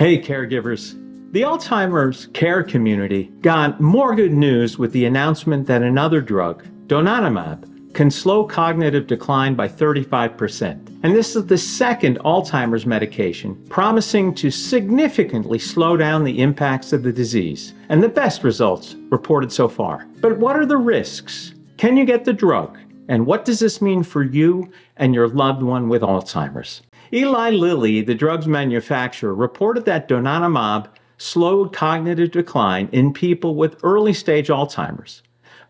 Hey caregivers, the Alzheimer's care community got more good news with the announcement that another drug, Donanemab, can slow cognitive decline by 35%. And this is the second Alzheimer's medication promising to significantly slow down the impacts of the disease, and the best results reported so far. But what are the risks? Can you get the drug? And what does this mean for you and your loved one with Alzheimer's? Eli Lilly, the drug's manufacturer, reported that Donanemab slowed cognitive decline in people with early-stage Alzheimer's,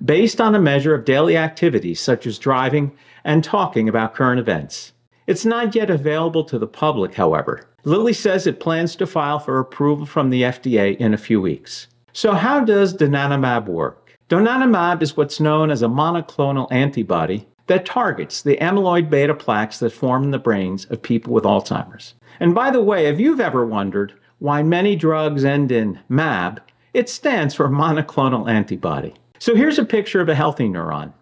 based on a measure of daily activities such as driving and talking about current events. It's not yet available to the public, however. Lilly says it plans to file for approval from the FDA in a few weeks. So how does Donanemab work? Donanemab is what's known as a monoclonal antibody that targets the amyloid beta plaques that form in the brains of people with Alzheimer's. And by the way, if you've ever wondered why many drugs end in MAB, it stands for monoclonal antibody. So here's a picture of a healthy neuron.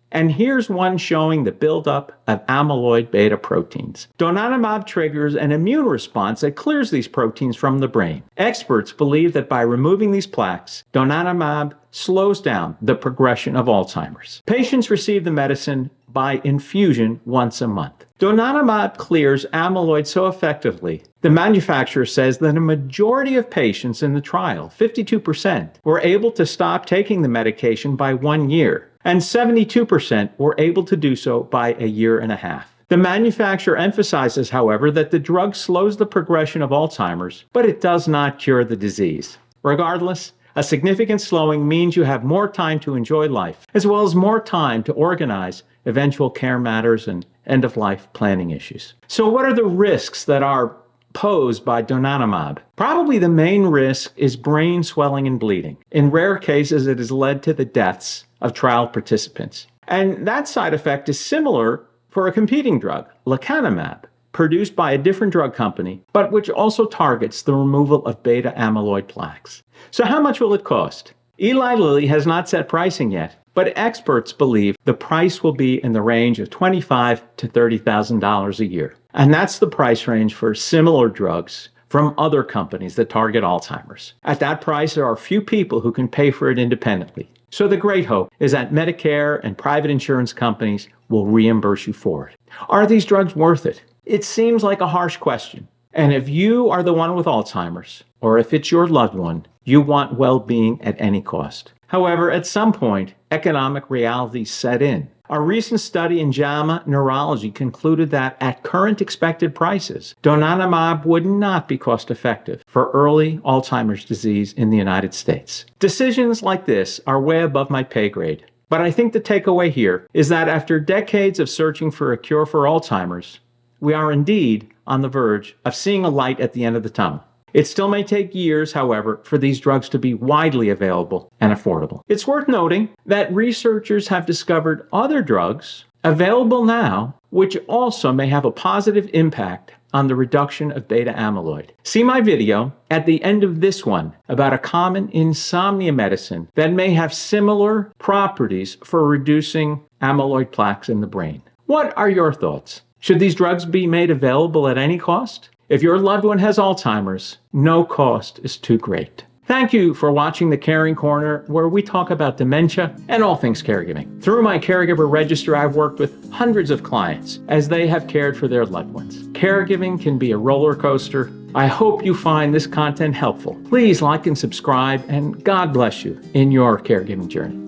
And here's one showing the buildup of amyloid beta proteins. Donanemab triggers an immune response that clears these proteins from the brain. Experts believe that by removing these plaques, Donanemab slows down the progression of Alzheimer's. Patients receive the medicine by infusion once a month. Donanemab clears amyloid so effectively, the manufacturer says that a majority of patients in the trial, 52%, were able to stop taking the medication by 1 year, and 72% were able to do so by a year and a half. The manufacturer emphasizes, however, that the drug slows the progression of Alzheimer's, but it does not cure the disease. Regardless, a significant slowing means you have more time to enjoy life, as well as more time to organize eventual care matters and end-of-life planning issues. So what are the risks that are posed by Donanemab? Probably the main risk is brain swelling and bleeding. In rare cases, it has led to the deaths of trial participants. And that side effect is similar for a competing drug, lecanemab, produced by a different drug company, but which also targets the removal of beta amyloid plaques. So how much will it cost? Eli Lilly has not set pricing yet, but experts believe the price will be in the range of $25,000 to $30,000 a year. And that's the price range for similar drugs from other companies that target Alzheimer's. At that price, there are few people who can pay for it independently. So the great hope is that Medicare and private insurance companies will reimburse you for it. Are these drugs worth it? It seems like a harsh question. And if you are the one with Alzheimer's, or if it's your loved one, you want well-being at any cost. However, at some point, economic realities set in. A recent study in JAMA Neurology concluded that at current expected prices, Donanemab would not be cost-effective for early Alzheimer's disease in the United States. Decisions like this are way above my pay grade. But I think the takeaway here is that after decades of searching for a cure for Alzheimer's, we are indeed on the verge of seeing a light at the end of the tunnel. It still may take years, however, for these drugs to be widely available and affordable. It's worth noting that researchers have discovered other drugs available now, which also may have a positive impact on the reduction of beta amyloid. See my video at the end of this one about a common insomnia medicine that may have similar properties for reducing amyloid plaques in the brain. What are your thoughts? Should these drugs be made available at any cost? If your loved one has Alzheimer's, no cost is too great. Thank you for watching The Caring Corner, where we talk about dementia and all things caregiving. Through my caregiver register, I've worked with hundreds of clients as they have cared for their loved ones. Caregiving can be a roller coaster. I hope you find this content helpful. Please like and subscribe, and God bless you in your caregiving journey.